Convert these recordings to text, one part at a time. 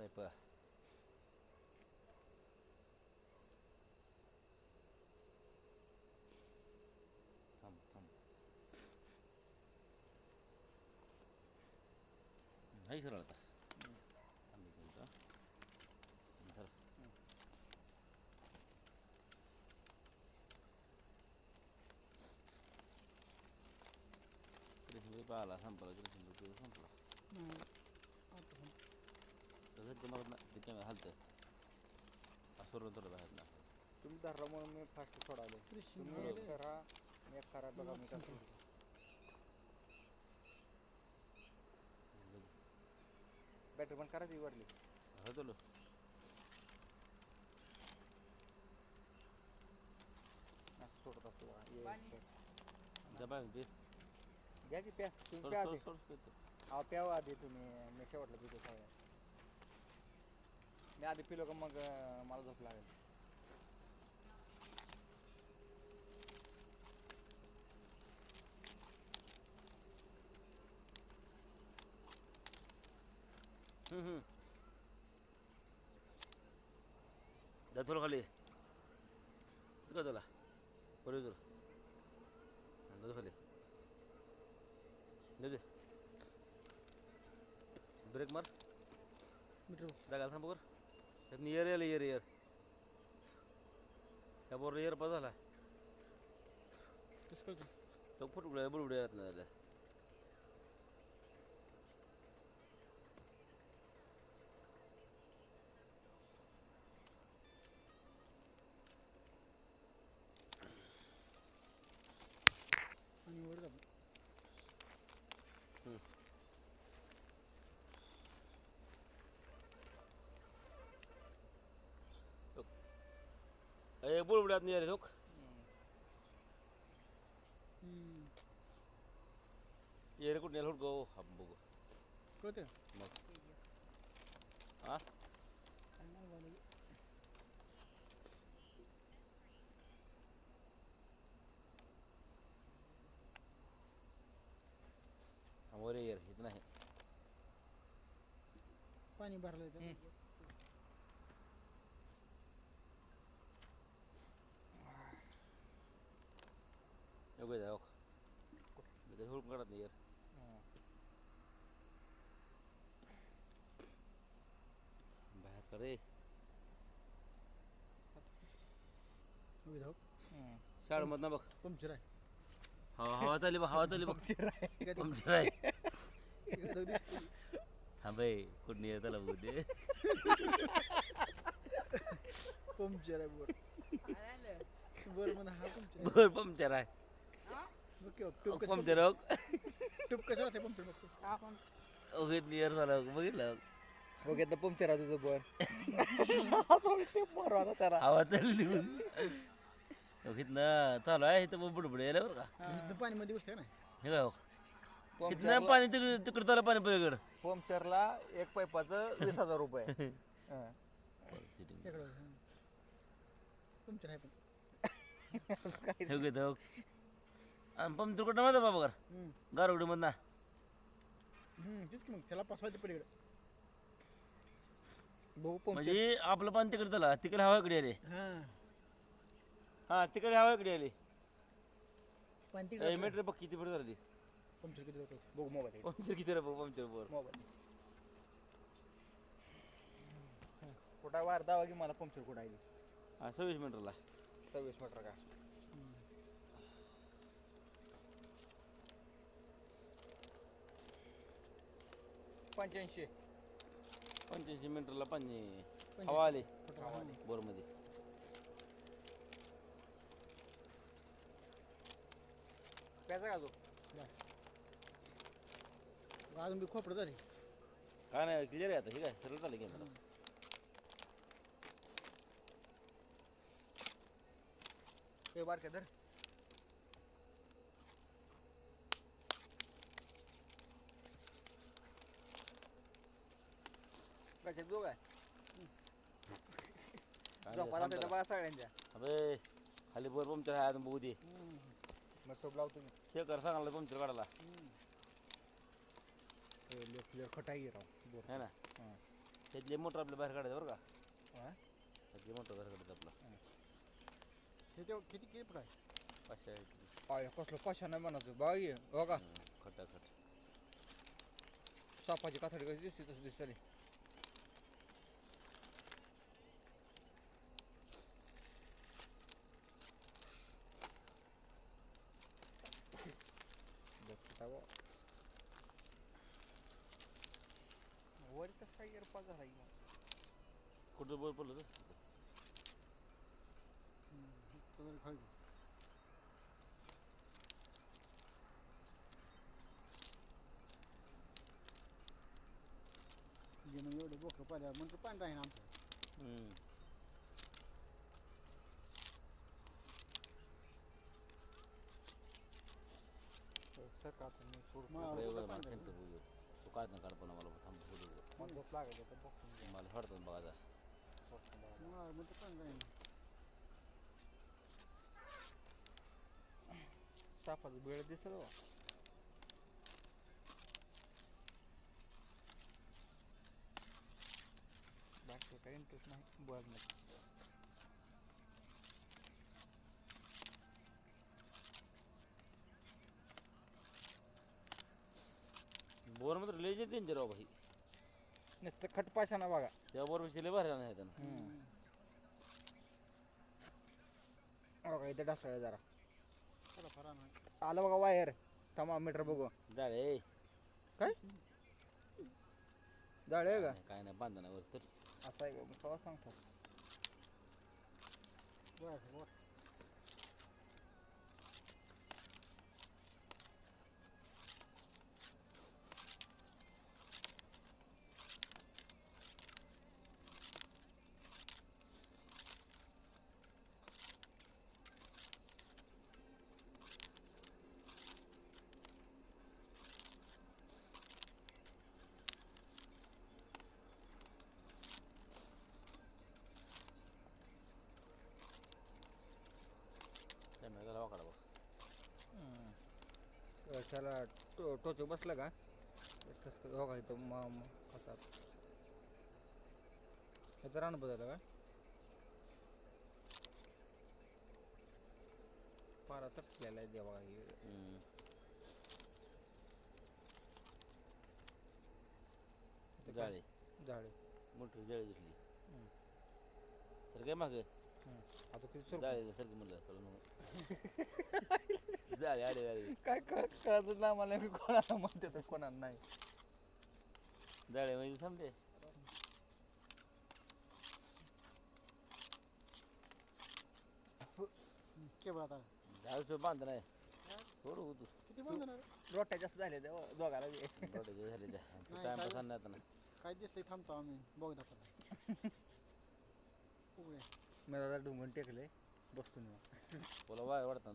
साहेब थांब थांब नाही सरळ आता थांब एक मिनिट चला कृष्ण पाहिला संपला कृष्ण संपला तसं तुम्हाला ना तिच्या हलतं सोडून थोडं बाहेर ना तुम्ही धरला म्हणून मी फास्ट सोडावले. तुम्ही एक करा मी एक करा बघा मी कसं बॅटरी पण करा ती वाढली हो चलो असं सोडत असतो बाय ते घ्या की प्या तुम्ही प्या आधी अहो प्यावं आधी तुम्ही मी शेवटला पितो सगळ्या मी आधी पिलो का मग मला झोप लागेल. जा थोडं खाली का तुला बरोबर तुला खाली दे ब्रेक मार जागा थांब बर त्यात इयर यायला इयर त्या बरोबर इयर पास झाला तो फुट उड्या बरोबर येत नाही झाल्या बरोबर येत नाही रे लोक ये रे कुठे नेल हुडको हा बघू कळते मग हा वर येर इथं नाही पाणी भरलं नको जाऊ ते हुडकून काढत नाही यार बाहेर का रे शाळेमधनं बघ पंक्चर आहे हवा चालली बघ हवा चालली बघ पंक्चर आहे हा बाई कुठं येत आला बघू दे पंक्चर आहे बर म्हणा हा पंक्चर बर पंक्चर आहे पंक्चर हो ट्यूब कसं राहते पंक्चर बघतो ओघेत नियर झालं बघितलं बघितलं पंक्चर आहे तुझं बर बरं आता त्याला हवा चालली ओघीतनं चालू आहे इथं बुडबुड यायला बरं का पाणी मध्ये बसते ना हे काय इथनं पाणी तिकडे तिकडं चाललं पाणी पलीकडं पंक्चरला एक पाईपाचं 20,000 रुपये पंक्चर आहे पण आणि पंक्चर कुठं माहिती बाबा गारवडी मधना तेच की मग त्याला पासवायचं पलीकडे बघू म्हणजे आपलं पाणी तिकडे झालं तिकडे हवा इकडे आली हा तिकडे हवा इकडे आली पाणी मीटर बघ किती फुट झाली पंक्चर किती होतं बघू मोबाईल पंक्चर किती रे पंक्चर वर मोबाईल कुठं वार दावा की मला पंक्चर कुठं आहे हा 26 मीटरला 26 मीटर का 85 मीटरला पाणी हवा आली बोरमध्ये प्याचा का तो बस अजून बी खोपडं झाले काय नाही क्लिअर आहे आता ठीक आहे सरळ चालेल की ते बारक्या धर कशात दोघ आहे झोपाला त्याच्या बघा सगळ्यांच्या अबे खाली बोर पंक्चर आहे अजून बघू दे मग टोप लावतो मी हे कर सांगायला पंक्चर काढायला खटाई राव है ना त्यातले मोटर आपल्या बाहेर काढायचं बरं का. हा? त्यातले मोटर बाहेर काढायचं आपला. हे तेव्हा किती किती आहे 500 आहे. पाय कसलं पाशा नाही म्हणायचं बघा ये बघा खटाखट. सापाची कातडी कशी दिसते तसं दिसते वर कसं काय एअरपा झाला की कुठं बोल पडलं तर एवढे बोकं पाहिल्यावर म्हणतो पाणी राहीन आमचं सकाळ तू काय ना काढ पण मला थांब झोप लागायचं तर बघतो मला हडतो बघायचा. म्हणतो पाणी राहीन सापाचं बेळ दिसलं बा. बाकी काही इंटरेस्ट नाही बघण्यात. बोर मात्र लय डेंजर आहे भाई. नुसतं खटपाशाना बघा. त्या बोरपेक्षा लय भारी नाही त्यांना. बघा इथे ढासळलं जरा आलं बघा वायर थर्मामीटर बघू. जाळे काय जाळे आहे का काय नाही बांधा नाही वर तर. असं आहे का मी केव्हा सांगतो. त्याला वाकडा बघ. त्याला टोचक बसलं का बघा इथं कसा इथं रान बदललं का पारा तटलेला आहे देवा जाळे झाडे मोठी जाळी दिसली तर काय माग आता किती जाळे सारखं म्हणलं जाळे आडे जाळे काय कळतच ना मला मी कोणाला म्हणते तर कोणाला नाही. जाळे म्हणजे समजे झाड बांध नाही थोडं होतो किती रोट्या जास्त झाले दोघाला झाले टाइमपास नाही आता नाही. काय दिसतंय थांबतो आम्ही बघ मी दादा डोंगण टेकले बसतो ना बोला वाय वाढतात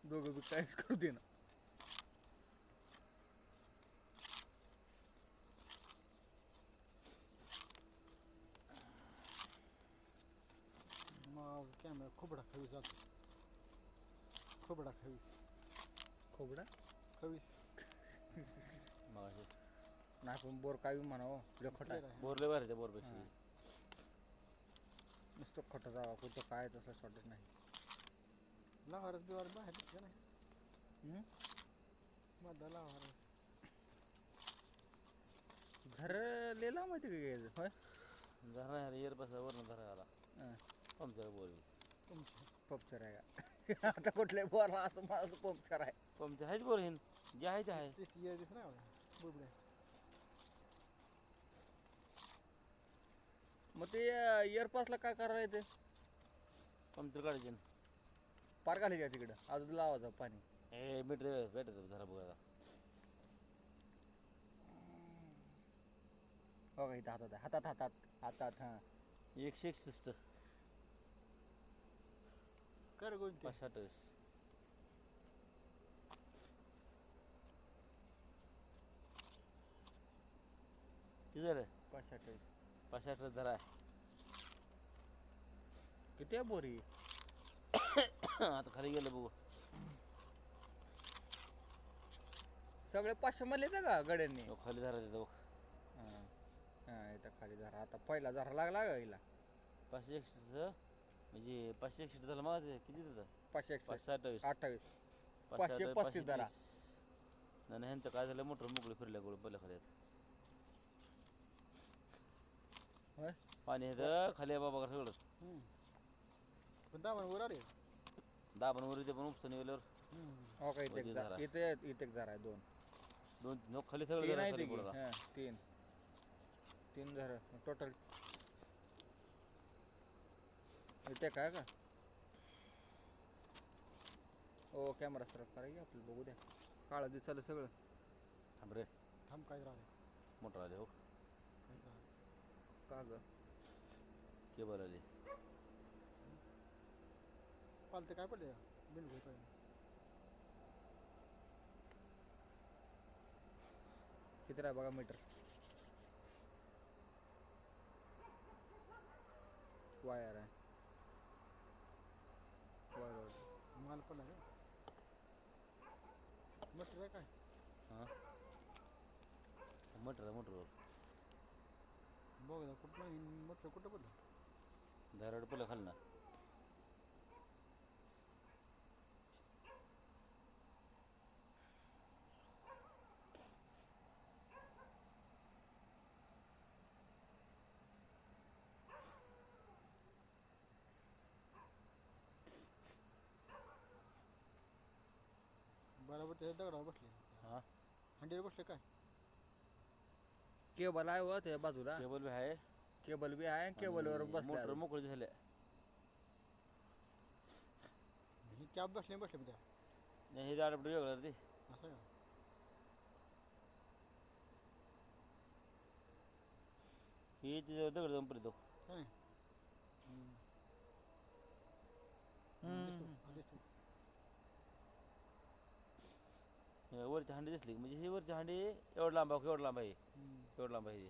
दोघं बी काहीच करू दे ना. मग कॅमेरा खोबडा खवीस जातो खोबडा खवीस मग नाही पण बोर काय म्हणावं खोटा बोरले बाहेर त्या बोरपेक्षा नुसतं खोटं जावा कुठं काय तसं वाटत नाही. लावारच बिवार बाहेर नाही माझा लावारच घर लिहिला माहिती का घ्यायचं होय जरा येर बसा वरण धरा आला पंक्चर बोर पंक्चर आहे का आता कुठल्या बोरला असं माझं पंक्चर आहे पंक्चर आहेच बोर हिन जे आहे ते आहे. मग ते इयरपासला काय करायला ते पंक्चर काढायचे पार घालायचे का तिकडं अजून लावायचं पाणी हे मीटर भेटत जरा बघा बघा इथं हातात हातात हातात हातात हां 161 कर कोणते 65 किती झालं 65 धरा किती आहे बोरी आता खाली गेलं बघू सगळे 500 मध्ये येतं का गड्यांनी खाली धरा तिथं बघ हा इथं खाली झारा आता पहिला झारा लागला का हिला 561 म्हणजे 561 झालं मग किती होतं 528 528 535 धरा नाही ह्यांचं काय झालं मोटर मोकळी फिरल्या गोळ पहिल्या खाली होय पाणी येतं खाली आहे बाबा सगळं पण दाबण वर आले दाबणवर इथे पण उपसून गेल्यावर हो का इथे एक वरती झारा झारा. इथे एक झारा आहे 2 दोन नोक खाली सगळं 3 झालं आहे खाली की पुढं हां 3 झारा टोटल इथे काय का हो कॅमेरा सरक करा की आपलं बघू द्या काळं दिसायला सगळं थांब रे थांब काय राहिले मोटर आले हो का ग केबल आली पालते काय पडले बिल घेत किती आहे बघा मीटर वायर आहे वायर माल पण आहे मटर आहे काय हां मोटरवर बघ कुठं मटर कुठं पडलं दाराड पहिलं खाली ना बरोबर ते दगडावर बसले हां हंडीवर बसले काय केबल आहे व त्या बाजूला केबल बी आहे केबल बी आहे केबलवर बसले मोटर मोकळी झाले ही कॅब बसले बसले त्या नाही हे दाराड वेगळं ते असं का हे ते दगड जाऊन पडतो काय वरची हांडी दिसली म्हणजे ही वरची हांडी एवढं लांब आहे एवढं लांब आहे एवढं लांब आहे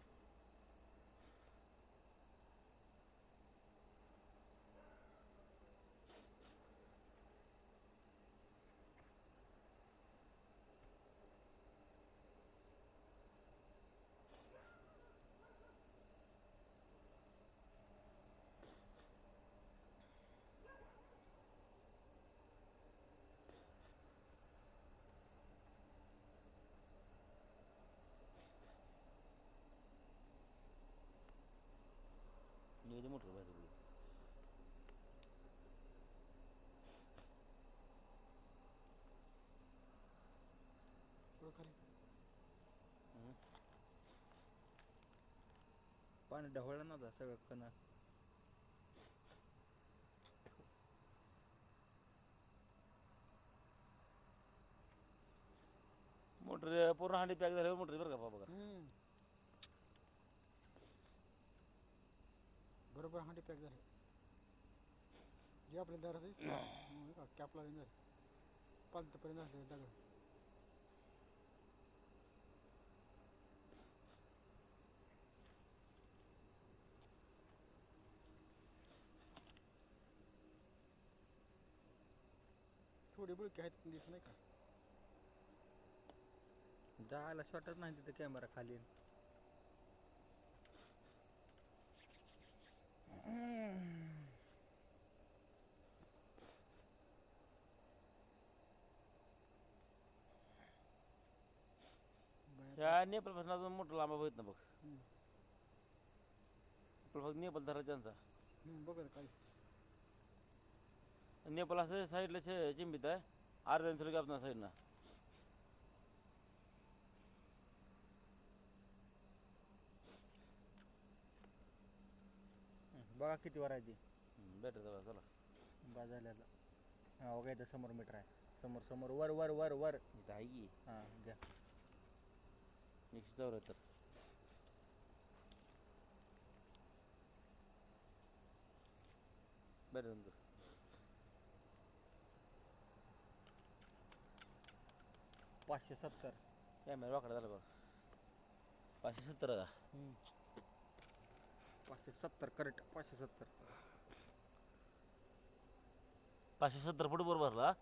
ते मोटर बाहेर पडली. पाणी ढवळलं नव्हतं सगळं कणा मोटर पूर्ण हांडी पॅक झाल्यावर मोटर बरं का बाबा बरोबर हांडी पॅक झाले जे आपल्या दारात कॅपला पालतपर्यंत असले दगड थोडी बुळकी आहेत पण दिसत नाही का जायला शॉटच नाही तिथे कॅमेरा खाली या नेपाळ पासून मोटर लांबा बघत ना बघ फक्त नेपाळ धरा त्यांचा बघ काय नेपाळ असं साईडला चिंबित आहे अर्ध्या थोडं आपल्या साईडनं बघा किती वर आहे ती बेटर चला चला बाजारला हा बघा इथं समोर मीटर आहे समोर समोर वर वर वर वर इथं आहे की हां घ्या 174 बेटर नंतर 570 कॅमेरा वाकडा झाला बघ 570 का 570 करेक्ट 570 570 फूट बरोबर भरला